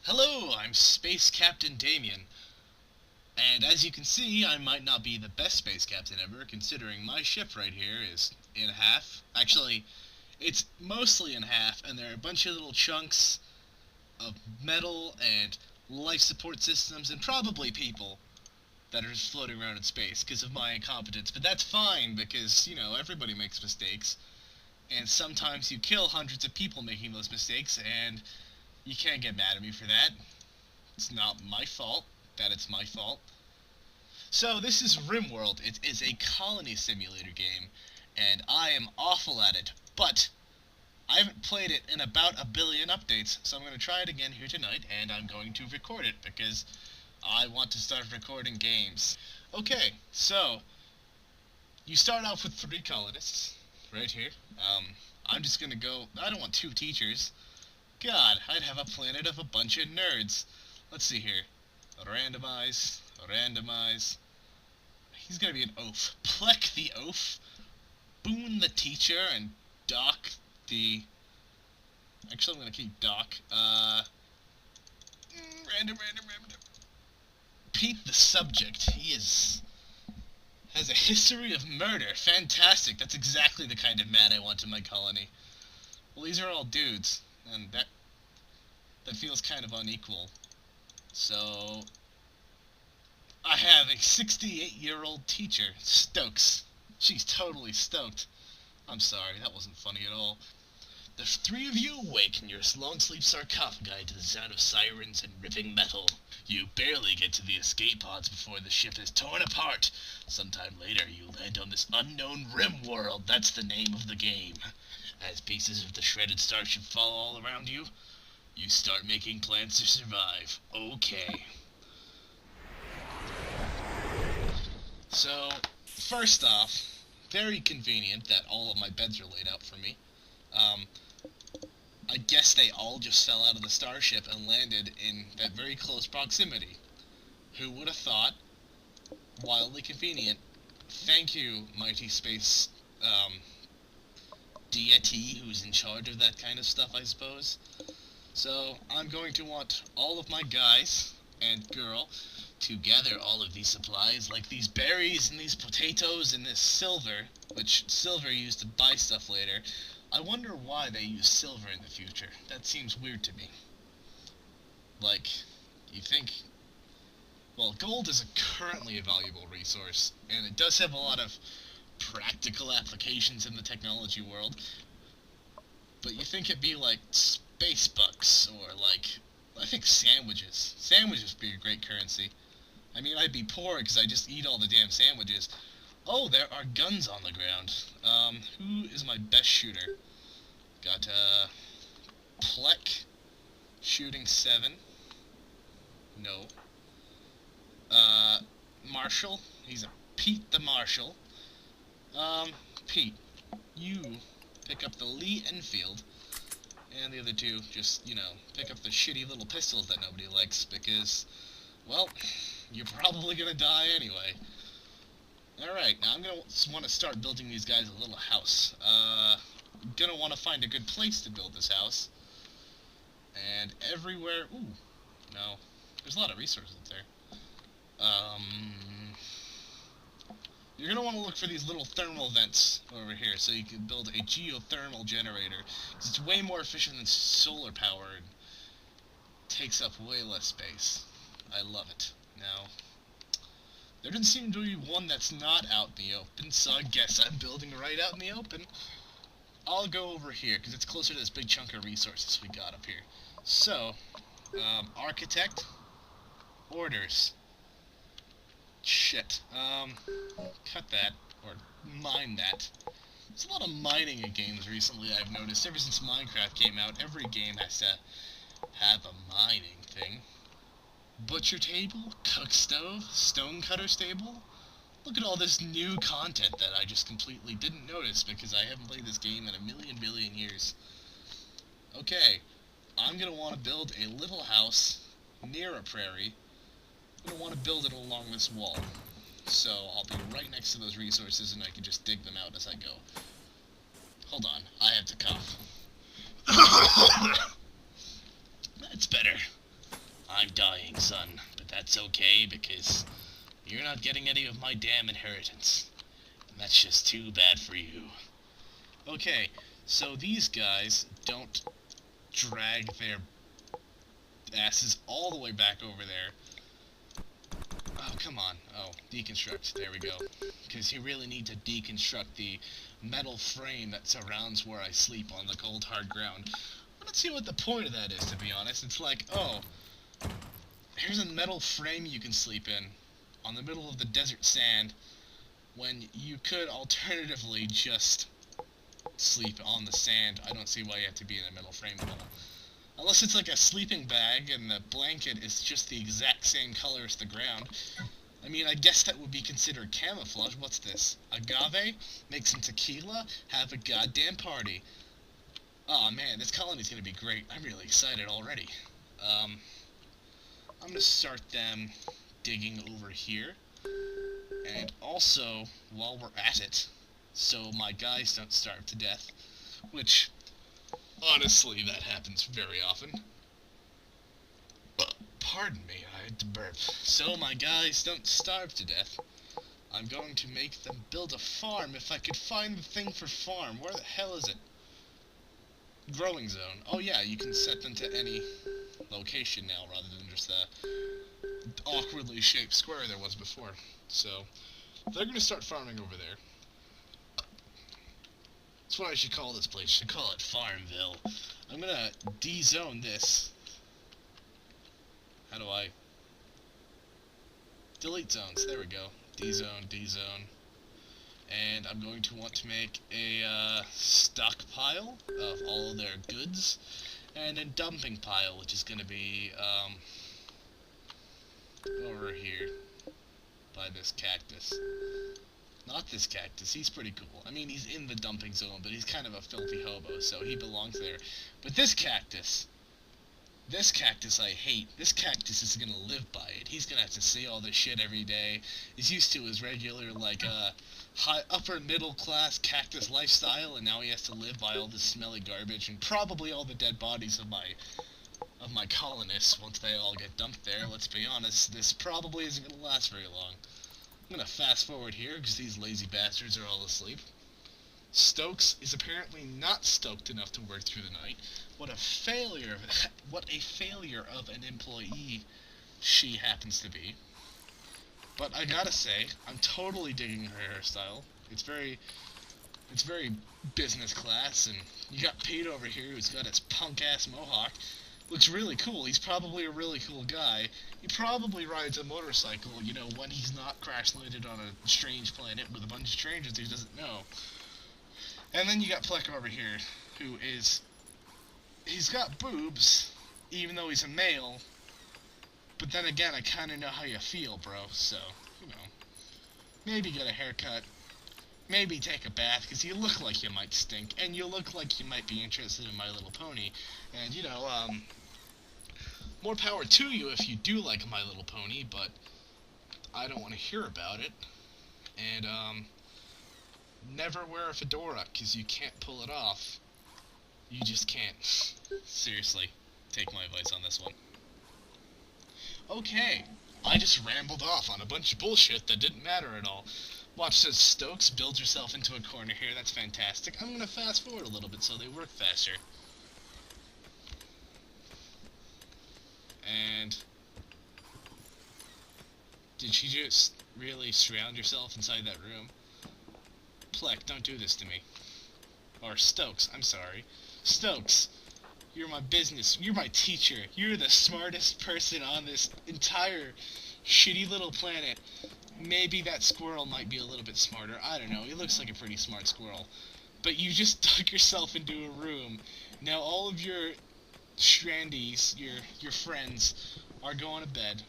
Hello, I'm Space Captain Damien, and as you can see, I might not be the best space captain ever, considering my ship right here is in half. Actually, it's mostly in half, and there are a bunch of little chunks of metal and life support systems, and probably people that are just floating around in space because of my incompetence. But that's fine, because, everybody makes mistakes, and sometimes you kill hundreds of people making those mistakes, and you can't get mad at me for that. It's not my fault that it's my fault. So this is Rimworld. It is a colony simulator game, and I am awful at it. But I haven't played it in about a billion updates, so I'm going to try it again here tonight, and I'm going to record it because I want to start recording games. Okay, so you start off with 3 colonists right here. I'm just going to go. I don't want 2 teachers. God, I'd have a planet of a bunch of nerds. Let's see here. Randomize. Randomize. He's gonna be an oaf. Fleck the oaf. Boone the teacher. And Doc the... Actually, I'm gonna keep Doc. Random. Pete the subject. He has a history of murder. Fantastic. That's exactly the kind of man I want in my colony. Well, these are all dudes. And that feels kind of unequal. So, I have a 68-year-old teacher, Stokes. She's totally stoked. I'm sorry, that wasn't funny at all. The 3 of you awake in your long-sleep sarcophagi to the sound of sirens and ripping metal. You barely get to the escape pods before the ship is torn apart. Sometime later, you land on this unknown Rimworld. That's the name of the game. As pieces of the shredded starship fall all around you, you start making plans to survive. Okay. So, first off, very convenient that all of my beds are laid out for me. I guess they all just fell out of the starship and landed in that very close proximity. Who would have thought? Wildly convenient. Thank you, mighty space, deity who's in charge of that kind of stuff, I suppose. So, I'm going to want all of my guys and girl to gather all of these supplies, like these berries and these potatoes and this silver, which silver used to buy stuff later. I wonder why they use silver in the future. That seems weird to me. Like, you think... Well, gold is currently a valuable resource, and it does have a lot of practical applications in the technology world, but you think it'd be like space bucks, or like, I think sandwiches. Sandwiches would be a great currency. I mean, I'd be poor because I just eat all the damn sandwiches. Oh, there are guns on the ground. Who is my best shooter? Got, Fleck, shooting 7. No. Marshall, he's a Pete the Marshal. Pete, you pick up the Lee Enfield, and the other 2 just, pick up the shitty little pistols that nobody likes, because, well, you're probably gonna die anyway. Alright, now I'm gonna want to start building these guys a little house. I'm gonna want to find a good place to build this house. And everywhere... Ooh, no. There's a lot of resources up there. You're going to want to look for these little thermal vents over here, so you can build a geothermal generator. Because it's way more efficient than solar power and takes up way less space. I love it. Now, there doesn't seem to be one that's not out in the open, so I guess I'm building right out in the open. I'll go over here, because it's closer to this big chunk of resources we got up here. So, architect, orders. Shit. Cut that, or mine that. There's a lot of mining in games recently, I've noticed. Ever since Minecraft came out, every game has to have a mining thing. Butcher table, cook stove, stone cutter stable. Look at all this new content that I just completely didn't notice because I haven't played this game in a billion years. Okay, I'm gonna want to build a little house near a prairie. I'm going to want to build it along this wall. So I'll be right next to those resources and I can just dig them out as I go. Hold on, I have to cough. That's better. I'm dying, son, but that's okay because you're not getting any of my damn inheritance. And that's just too bad for you. Okay, so these guys don't drag their asses all the way back over there. Oh, come on. Oh, deconstruct. There we go. Because you really need to deconstruct the metal frame that surrounds where I sleep on the cold, hard ground. I don't see what the point of that is, to be honest. It's like, oh, here's a metal frame you can sleep in on the middle of the desert sand when you could alternatively just sleep on the sand. I don't see why you have to be in a metal frame at all. Unless it's like a sleeping bag and the blanket is just the exact same color as the ground. I mean, I guess that would be considered camouflage. What's this? Agave? Make some tequila? Have a goddamn party. Aw, man, this colony's gonna be great. I'm really excited already. I'm gonna start them digging over here. And also, while we're at it, so my guys don't starve to death, which, honestly, that happens very often. Pardon me, I had to burp. So my guys don't starve to death. I'm going to make them build a farm if I could find the thing for farm. Where the hell is it? Growing zone. Oh yeah, you can set them to any location now rather than just the awkwardly shaped square there was before. So, they're going to start farming over there. That's what I should call this place. I should call it Farmville. I'm going to de-zone this. How do I... delete zones. There we go. D-zone, D-zone. And I'm going to want to make a stockpile of all of their goods. And a dumping pile, which is going to be over here by this cactus. Not this cactus, he's pretty cool. I mean, he's in the dumping zone, but he's kind of a filthy hobo, so he belongs there. But this cactus I hate. This cactus is gonna live by it. He's gonna have to say all this shit every day. He's used to his regular, like, high, upper middle class cactus lifestyle, and now he has to live by all this smelly garbage, and probably all the dead bodies of my colonists once they all get dumped there. Let's be honest, this probably isn't gonna last very long. I'm gonna fast forward here, because these lazy bastards are all asleep. Stokes is apparently not stoked enough to work through the night. What a failure of an employee she happens to be. But I gotta say, I'm totally digging her hairstyle. It's very business class, and you got Pete over here who's got his punk-ass mohawk. Looks really cool. He's probably a really cool guy. He probably rides a motorcycle, you know, when he's not crash-landed on a strange planet with a bunch of strangers he doesn't know. And then you got Fleck over here, who is... he's got boobs, even though he's a male. But then again, I kind of know how you feel, bro, so, you know. Maybe get a haircut. Maybe take a bath, because you look like you might stink, and you look like you might be interested in My Little Pony. And, you know, more power to you if you do like My Little Pony, but I don't want to hear about it. And, never wear a fedora, because you can't pull it off. You just can't. Seriously, take my advice on this one. Okay, I just rambled off on a bunch of bullshit that didn't matter at all. Watch as Stokes builds herself into a corner here, that's fantastic. I'm gonna fast forward a little bit so they work faster. And... did she just really surround herself inside that room? Fleck, don't do this to me. Or Stokes, I'm sorry. Stokes, you're my business, you're my teacher, you're the smartest person on this entire shitty little planet. Maybe that squirrel might be a little bit smarter, I don't know, he looks like a pretty smart squirrel. But you just dug yourself into a room. Now all of your strandies, your friends, are going to bed.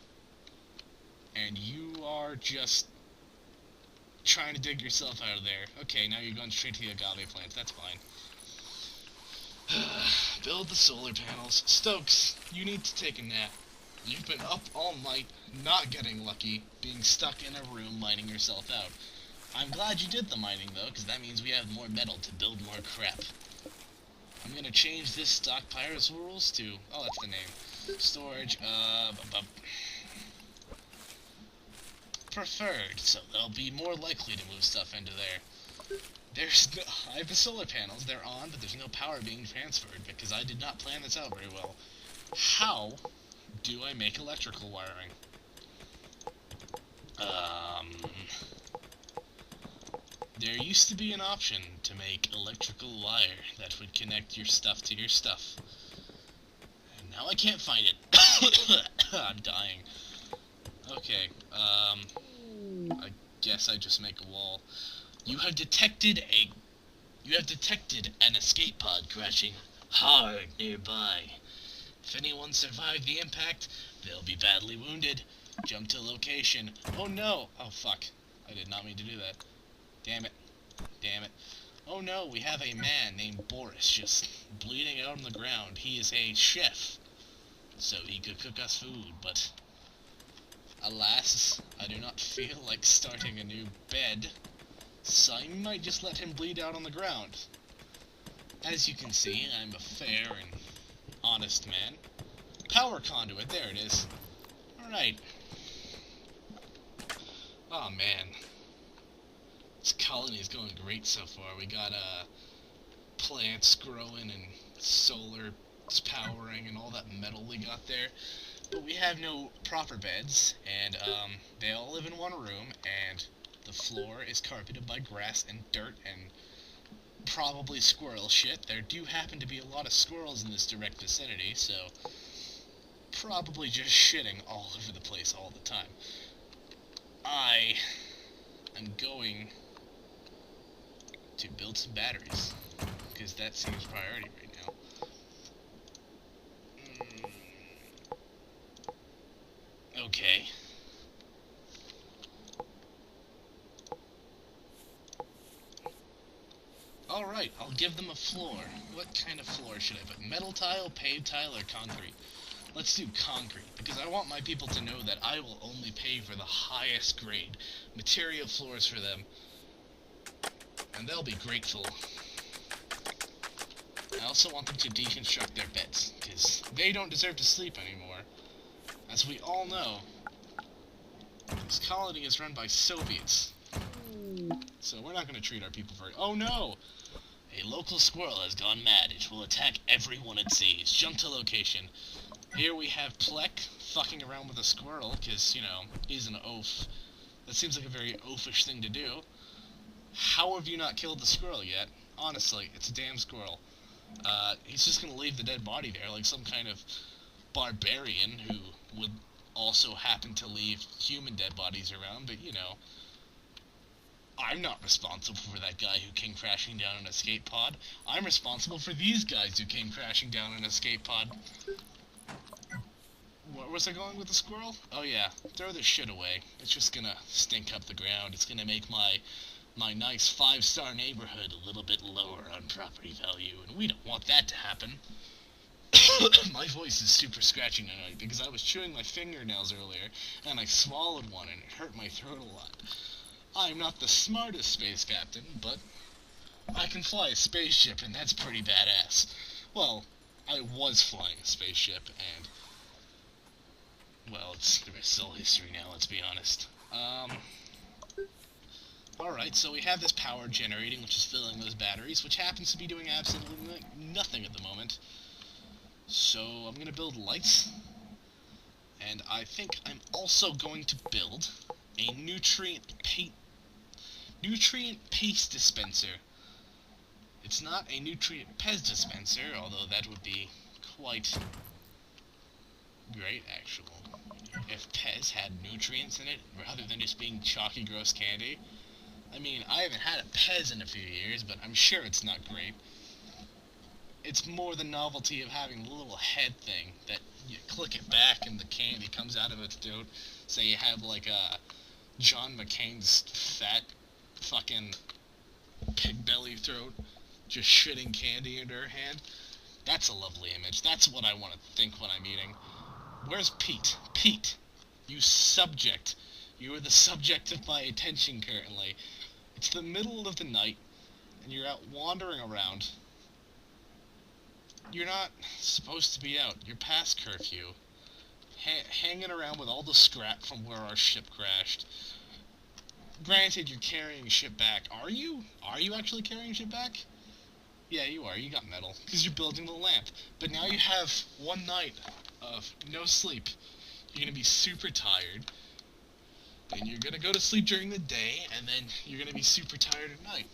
And you are just trying to dig yourself out of there. Okay, now you're going straight to the agave plants, that's fine. Build the solar panels. Stokes, you need to take a nap. You've been up all night, not getting lucky, being stuck in a room mining yourself out. I'm glad you did the mining, though, because that means we have more metal to build more crap. I'm going to change this stockpile's rules to... oh, that's the name. Storage, preferred, so they'll be more likely to move stuff into there. I have the solar panels, they're on, but there's no power being transferred, because I did not plan this out very well. How do I make electrical wiring? There used to be an option to make electrical wire that would connect your stuff to your stuff. And now I can't find it. I'm dying. Okay, I guess I just make a wall. You have detected an escape pod crashing hard nearby. If anyone survived the impact, they'll be badly wounded. Jump to location. Oh no! Oh fuck. I did not mean to do that. Damn it. Damn it. Oh no, we have a man named Boris just bleeding out on the ground. He is a chef, so he could cook us food, but alas, I do not feel like starting a new bed, so I might just let him bleed out on the ground. As you can see, I'm a fair and honest man. Power conduit, there it is. Alright. Oh man. This colony is going great so far. We got plants growing and solar powering and all that metal we got there. But we have no proper beds, and they all live in one room, and the floor is carpeted by grass and dirt and probably squirrel shit. There do happen to be a lot of squirrels in this direct vicinity, so probably just shitting all over the place all the time. I am going to build some batteries, because that seems priority right now. Okay. Alright, I'll give them a floor. What kind of floor should I put? Metal tile, paved tile, or concrete? Let's do concrete, because I want my people to know that I will only pay for the highest grade material floors for them, and they'll be grateful. I also want them to deconstruct their beds, because they don't deserve to sleep anymore. As we all know, this colony is run by Soviets, so we're not going to treat our people very... Oh no! A local squirrel has gone mad. It will attack everyone it sees. Jump to location. Here we have Fleck fucking around with a squirrel, because, you know, he's an oaf. That seems like a very oafish thing to do. How have you not killed the squirrel yet? Honestly, it's a damn squirrel. He's just gonna leave the dead body there like some kind of barbarian who would also happen to leave human dead bodies around, but, you know, I'm not responsible for that guy who came crashing down an escape pod. I'm responsible for these guys who came crashing down an escape pod. Where was I going with the squirrel? Oh yeah, throw this shit away. It's just gonna stink up the ground. It's gonna make my nice 5-star neighborhood a little bit lower on property value, and we don't want that to happen. My voice is super scratchy tonight because I was chewing my fingernails earlier, and I swallowed one, and it hurt my throat a lot. I'm not the smartest space captain, but I can fly a spaceship, and that's pretty badass. Well, I was flying a spaceship, and, well, it's the rest of history now, let's be honest. Alright, so we have this power generating, which is filling those batteries, which happens to be doing absolutely nothing at the moment. So I'm going to build lights, and I think I'm also going to build a nutrient paste dispenser. It's not a nutrient Pez dispenser, although that would be quite great, actually. If Pez had nutrients in it, rather than just being chalky, gross candy. I mean, I haven't had a Pez in a few years, but I'm sure it's not great. It's more the novelty of having the little head thing that you click it back and the candy comes out of its throat. So you have like a John McCain's fat fucking pig belly throat just shitting candy into her hand. That's a lovely image. That's what I want to think when I'm eating. Where's Pete? Pete, you subject. You are the subject of my attention currently. It's the middle of the night, and you're out wandering around. You're not supposed to be out. You're past curfew. Hanging around with all the scrap from where our ship crashed. Granted, you're carrying ship back. Are you? Are you actually carrying ship back? Yeah, you are. You got metal. Because you're building the lamp. But now you have one night of no sleep. You're going to be super tired. Then you're going to go to sleep during the day. And then you're going to be super tired at night.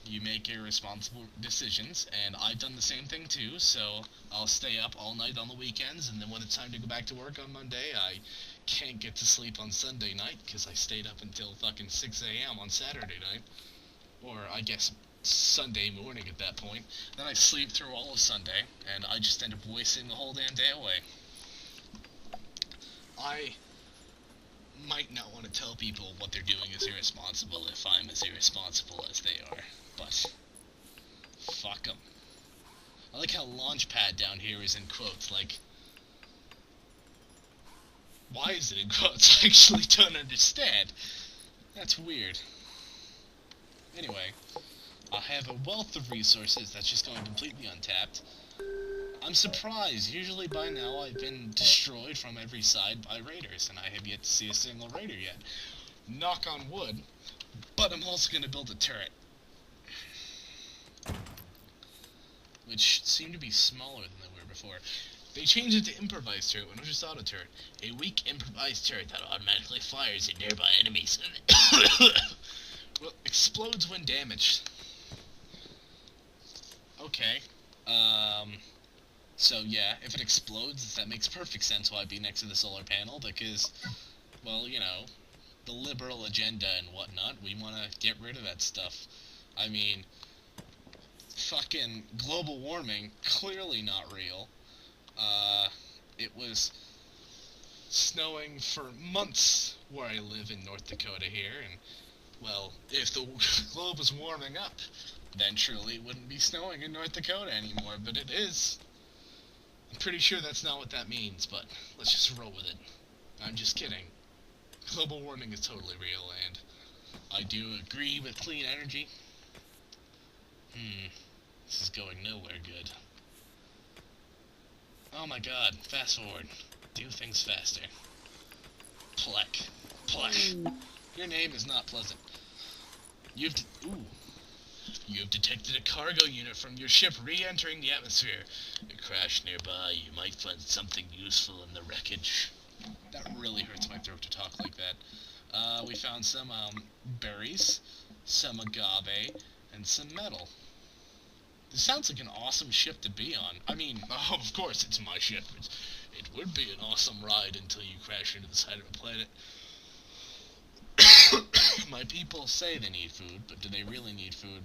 You make irresponsible decisions. And I've done the same thing too. So I'll stay up all night on the weekends. And then when it's time to go back to work on Monday, I can't get to sleep on Sunday night. Because I stayed up until fucking 6 a.m. on Saturday night. Or, I guess, Sunday morning at that point. Then I sleep through all of Sunday, and I just end up wasting the whole damn day away. I might not want to tell people what they're doing is irresponsible if I'm as irresponsible as they are, but fuck them. I like how Launchpad down here is in quotes, like, why is it in quotes? I actually don't understand. That's weird. Anyway, I have a wealth of resources that's just going completely untapped. I'm surprised. Usually by now I've been destroyed from every side by raiders, and I have yet to see a single raider yet. Knock on wood. But I'm also going to build a turret. Which seem to be smaller than they were before. They changed it to improvised turret, when it was just auto turret. A weak improvised turret that automatically fires at nearby enemies. Well, explodes when damaged. Okay. So yeah, if it explodes, that makes perfect sense why it'd be next to the solar panel, because, well, you know, the liberal agenda and whatnot, we want to get rid of that stuff. I mean, fucking global warming, clearly not real. It was snowing for months where I live in North Dakota here, and, well, if the globe was warming up, then surely it wouldn't be snowing in North Dakota anymore, but it is. I'm pretty sure that's not what that means, but let's just roll with it. I'm just kidding. Global warming is totally real, and I do agree with clean energy. This is going nowhere good. Oh my god, fast forward. Do things faster. Fleck. Fleck. Your name is not pleasant. You have detected a cargo unit from your ship re-entering the atmosphere. It crashed nearby. You might find something useful in the wreckage. That really hurts my throat to talk like that. We found some, berries, some agave, and some metal. This sounds like an awesome ship to be on. I mean, oh, of course it's my ship. It would be an awesome ride until you crash into the side of a planet. My people say they need food, but do they really need food?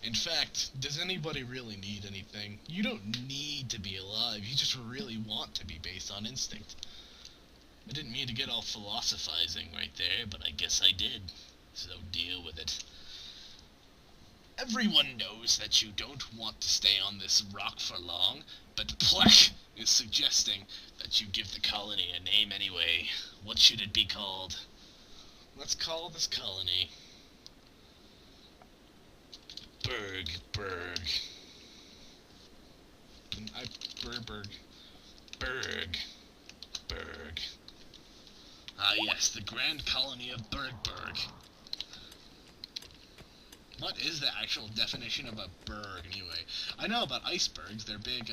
In fact, does anybody really need anything? You don't need to be alive, you just really want to be based on instinct. I didn't mean to get all philosophizing right there, but I guess I did. So deal with it. Everyone knows that you don't want to stay on this rock for long, but Fleck is suggesting that you give the colony a name anyway. What should it be called? Let's call this colony Burgburg. Burg. Ah yes, the grand colony of Burgburg. What is the actual definition of a berg, anyway? I know about icebergs. They're big,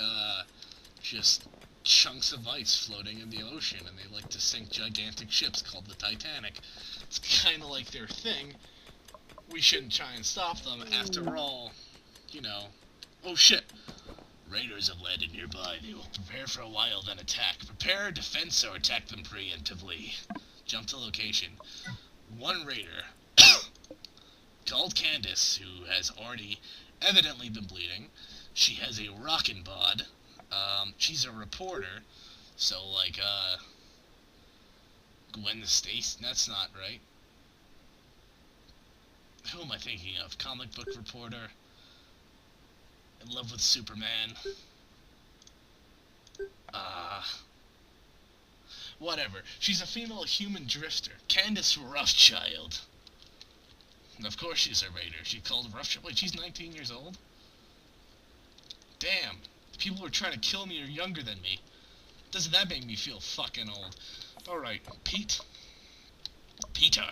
just chunks of ice floating in the ocean, and they like to sink gigantic ships called the Titanic. It's kind of like their thing. We shouldn't try and stop them. After all, you know... Oh, shit! Raiders have landed nearby. They will prepare for a while, then attack. Prepare, defense, or attack them preemptively. Jump to location. One raider... called Candice, who has already evidently been bleeding. She has a rockin' bod. She's a reporter, so, like, Gwen Stacy? That's not right. Who am I thinking of? Comic book reporter. In love with Superman. Whatever. She's a female human drifter. Candice Rothschild. And of course she's a raider. She called Rothschild. Wait, she's 19 years old? Damn. people who are trying to kill me are younger than me. Doesn't that make me feel fucking old? Alright, Pete. Peter.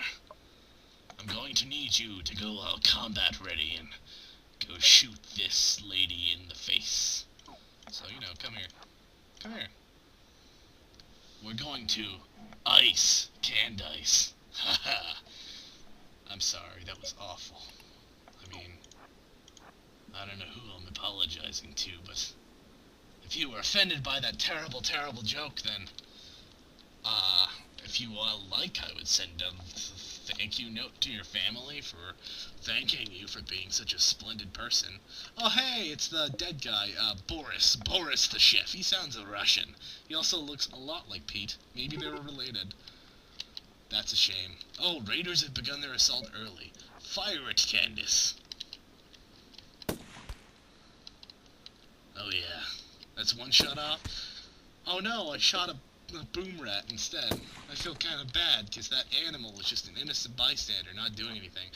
I'm going to need you to go all combat ready and go shoot this lady in the face. So, you know, come here. Come here. We're going to ice Candice. Haha. I'm sorry, that was awful. I mean, I don't know who I'm apologizing to, but if you were offended by that terrible, terrible joke, then, if you like, I would send a thank you note to your family for thanking you for being such a splendid person. Oh, hey, it's the dead guy, Boris. Boris the chef. He sounds a Russian. He also looks a lot like Pete. Maybe they were related. That's a shame. Oh, raiders have begun their assault early. Fire it, Candice. Oh, yeah. That's one shot off. Oh, no, I shot a boom rat instead. I feel kind of bad, because that animal was just an innocent bystander, not doing anything.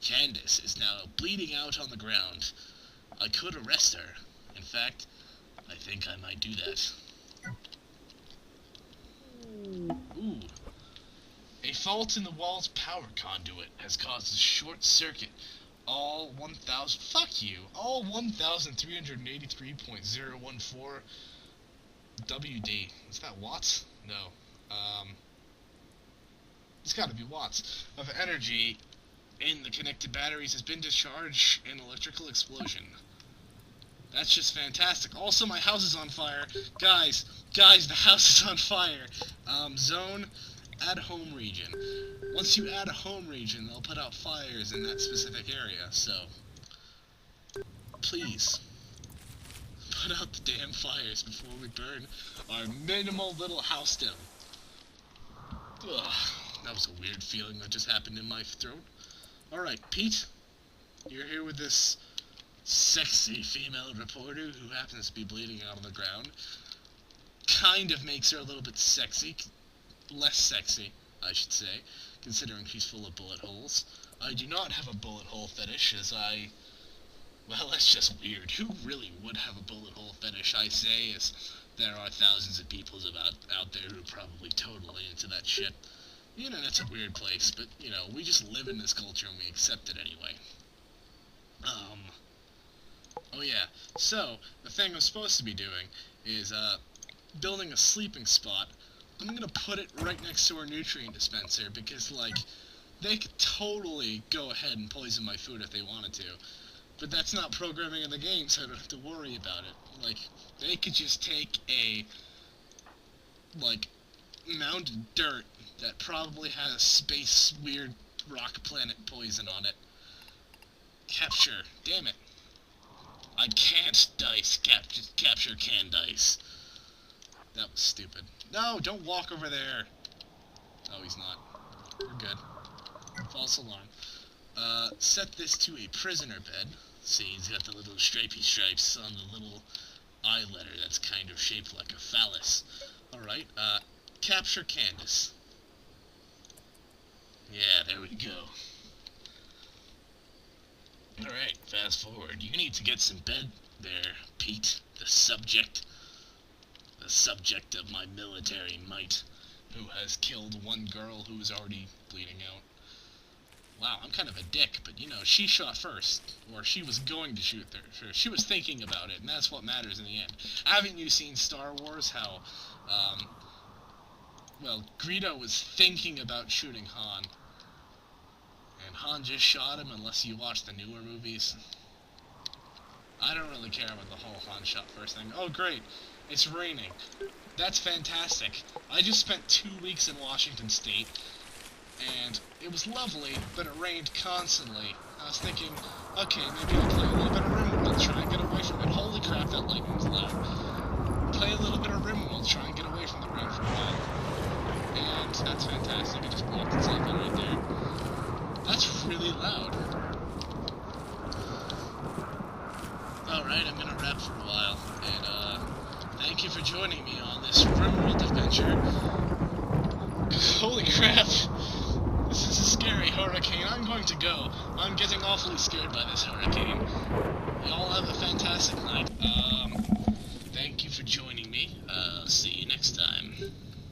Candice is now bleeding out on the ground. I could arrest her. In fact, I think I might do that. Ooh. A fault in the wall's power conduit has caused a short circuit. All 1,000... Fuck you! All 1,383.014 WD. Is that watts? No. It's gotta be watts. Of energy in the connected batteries has been discharged in electrical explosion. That's just fantastic. Also, my house is on fire. Guys, the house is on fire. Zone, add home region. Once you add a home region, they'll put out fires in that specific area, so please put out the damn fires before we burn our minimal little house down. Ugh, that was a weird feeling that just happened in my throat. Alright, Pete, you're here with this sexy female reporter who happens to be bleeding out on the ground. Kind of makes her a little bit sexy. Less sexy, I should say, considering she's full of bullet holes. I do not have a bullet hole fetish, as well, that's just weird. Who really would have a bullet hole fetish, I say, as there are thousands of people out there who are probably totally into that shit. The internet's a weird place, but, you know, we just live in this culture and we accept it anyway. Oh yeah, so, the thing I'm supposed to be doing is, building a sleeping spot. I'm gonna put it right next to our nutrient dispenser, because, like, they could totally go ahead and poison my food if they wanted to. But that's not programming in the game, so I don't have to worry about it. Like, they could just take a, like, mound of dirt that probably has space weird rock planet poison on it. Capture. Damn it. I can't capture Candice. That was stupid. No, don't walk over there. Oh, he's not. We're good. False alarm. Set this to a prisoner bed. See, he's got the little stripy stripes on the little eye letter that's kind of shaped like a phallus. Alright, capture Candice. Yeah, there we go. Alright, fast forward. You need to get some bed there, Pete, the subject of my military might, who has killed one girl who was already bleeding out. Wow, I'm kind of a dick, but, you know, she shot first, or she was going to shoot first. She was thinking about it, and that's what matters in the end. Haven't you seen Star Wars, how, well, Greedo was thinking about shooting Han, and Han just shot him unless you watch the newer movies? I don't really care about the whole Han shot first thing. Oh, great. It's raining. That's fantastic. I just spent 2 weeks in Washington State, and it was lovely, but it rained constantly. I was thinking, okay, maybe I'll play a little bit of Rimworld, try and get away from it. Holy crap, that lightning's loud. Play a little bit of Rimworld, try and get away from the rain for a while. And that's fantastic. It just blocked itself in right there. That's really loud. Alright, I'm gonna rap for a while, and, thank you for joining me on this Rimworld adventure. Holy crap! This is a scary hurricane. I'm going to go. I'm getting awfully scared by this hurricane. Y'all have a fantastic night.